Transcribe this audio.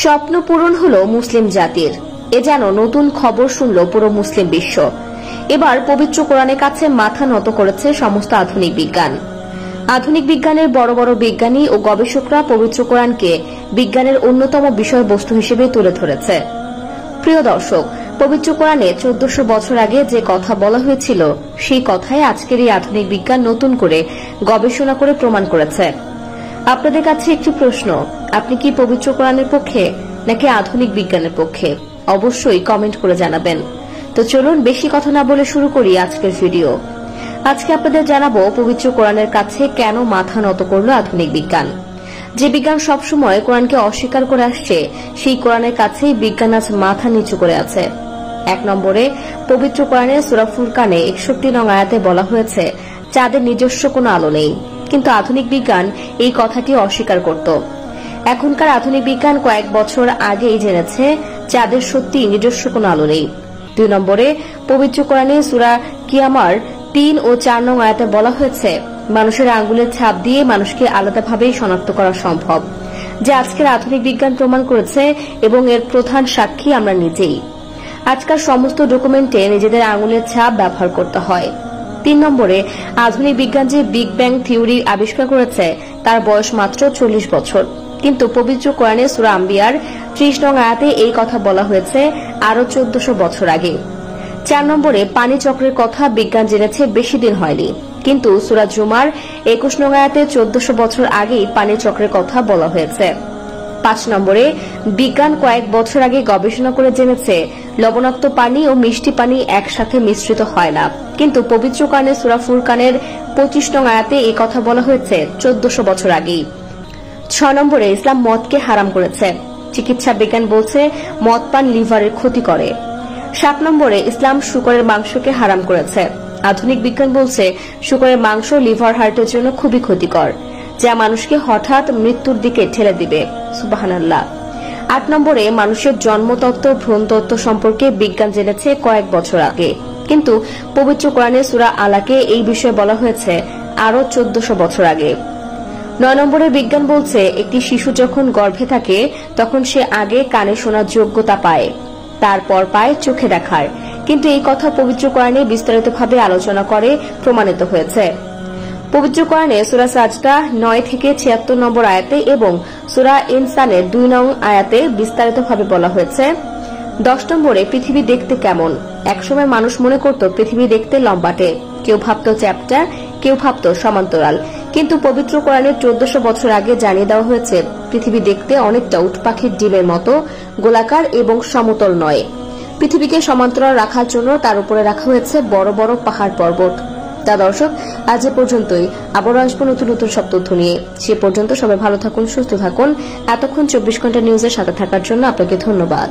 স্বপ্ন পূরণ হলো মুসলিম জাতির, এ যেন নতুন খবর শুনল পুরো মুসলিম বিশ্ব। এবার পবিত্র কোরআনের কাছে মাথা নত করেছে সমস্ত আধুনিক বিজ্ঞান। আধুনিক বিজ্ঞানের বড় বড় বিজ্ঞানী ও গবেষকরা পবিত্র কোরআনকে বিজ্ঞানের অন্যতম বিষয়বস্তু হিসেবে তুলে ধরেছে। প্রিয় দর্শক, পবিত্র কোরআনে 1400 বছর আগে যে কথা বলা হয়েছিল সেই কথাই আজকের এই আধুনিক বিজ্ঞান নতুন করে গবেষণা করে প্রমাণ করেছে। আপনাদের কাছে একটি প্রশ্ন, আপনি কি পবিত্র কোরআনের পক্ষে নাকি আধুনিক বিজ্ঞানের পক্ষে? অবশ্যই কমেন্ট করে জানাবেন। তো চলুন বেশি কথা না বলে শুরু করি আজকের ভিডিও। আজকে আপনাদের জানাবো পবিত্র কোরআনের কাছে কেন মাথা নত করল আধুনিক বিজ্ঞান। যে বিজ্ঞান সবসময় কোরআনকে অস্বীকার করে আসছে, সেই কোরআনের কাছেই বিজ্ঞান আজ মাথা নিচু করে আছে। 1 নম্বরে, পবিত্র কোরআনের সূরা ফুরকানে 61 নং আয়াতে বলা হয়েছে চাঁদের নিজস্ব কোনো আলো নেই, কিন্তু আধুনিক বিজ্ঞান এই কথাটি অস্বীকার করত। এখনকার আধুনিক বিজ্ঞান কয়েক বছর আগেই জেনেছে চাঁদের সত্যি নিজস্ব কোনো আলো নেই। 2 নম্বরে, পবিত্র কোরআনে সূরা কিয়ামার 3 ও 4 নং আয়াতে বলা হয়েছে মানুষের আঙ্গুলের ছাপ দিয়ে মানুষকে আলাদাভাবেই শনাক্ত করা সম্ভব, যা আজকের আধুনিক বিজ্ঞান প্রমাণ করেছে এবং এর প্রধান সাক্ষী আমরা নিজেই। আজকাল সমস্ত ডকুমেন্টে নিজেদের আঙ্গুলের ছাপ ব্যবহার করতে হয়। 3 নম্বরে, আধুনিক বিজ্ঞান যে বিগ ব্যাং থিওরি আবিষ্কার করেছে তার বয়স মাত্র 40 বছর, কিন্তু পবিত্র কোরআনে সূরা আম্বিয়ার 30 নং আয়াতে এই কথা বলা হয়েছে আরো 1400 বছর আগে। 4 নম্বরে, পানি চক্রের কথা বিজ্ঞান জেনেছে বেশি দিন হয়নি, কিন্তু সূরা জুমার 21 নং আয়াতে 1400 বছর আগেই পানি চক্রের কথা বলা হয়েছে। 5 নম্বরে, বিজ্ঞান কয়েক বছর আগে গবেষণা করে জেনেছে লবণাক্ত পানি ও মিষ্টি পানি একসাথে মিশ্রিত হয় না, কিন্তু পবিত্র কোরআনে সূরা ফুরকানের 25 নং আয়াতে এই কথা বলা হয়েছে 1400 বছর আগেই। 6 নম্বরে, ইসলাম মদকে হারাম করেছে, চিকিৎসা বিজ্ঞান বলছে মদ পান লিভারের ক্ষতি করে। 7 নম্বরে, ইসলাম শূকরের মাংসকে হারাম করেছে, আধুনিক বিজ্ঞান বলছে শূকরের মাংস লিভার হার্টের জন্য খুবই ক্ষতিকর, যা মানুষকে হঠাৎ মৃত্যুর দিকে ঠেলে দিবে। সুবহানাল্লাহ। 8 নম্বরে, মানুষের জন্মতত্ত্ব ভ্রূণতত্ত্ব সম্পর্কে বিজ্ঞান জেনেছে কয়েক বছর আগে, কিন্তু পবিত্র কোরআনে সূরা আলাকে এই বিষয়ে বলা হয়েছে আরো 1400 বছর আগে। 9 নম্বরে, বিজ্ঞান বলছে একটি শিশু যখন গর্ভে থাকে তখন সে আগে কানে শোনার যোগ্যতা পায়, তারপর পায় চোখে দেখার, কিন্তু এই কথা পবিত্র কোরআনে বিস্তারিতভাবে আলোচনা করে প্রমাণিত হয়েছে। পবিত্র কোরআনে সূরা সাজদা 9 থেকে 76 নম্বর আয়াতে এবং সূরা ইনসানের 2 নং আয়াতে বিস্তারিতভাবে বলা হয়েছে। 10 নম্বরে, পৃথিবী দেখতে কেমন? একসময় মানুষ মনে করত পৃথিবী দেখতে লম্বাটে, কেউ ভাবত চ্যাপ্টা, কেউ ভাবত সমান্তরাল, কিন্তু পবিত্র কোরআনে 1400 বছর আগে জানিয়ে দেওয়া হয়েছে পৃথিবী দেখতে অনেকটা উট পাখির ডিমের মতো গোলাকার এবং সমতল নয়। পৃথিবীকে সমান্তরাল রাখার জন্য তার উপরে রাখা হয়েছে বড় বড় পাহাড় পর্বত। তা দর্শক, আজ এ পর্যন্তই। আবারও আসবো নতুন নতুন সব তথ্য নিয়ে। সে পর্যন্ত সবাই ভালো থাকুন, সুস্থ থাকুন। এতক্ষণ 24 ঘন্টা নিউজের সাথে থাকার জন্য আপনাকে ধন্যবাদ।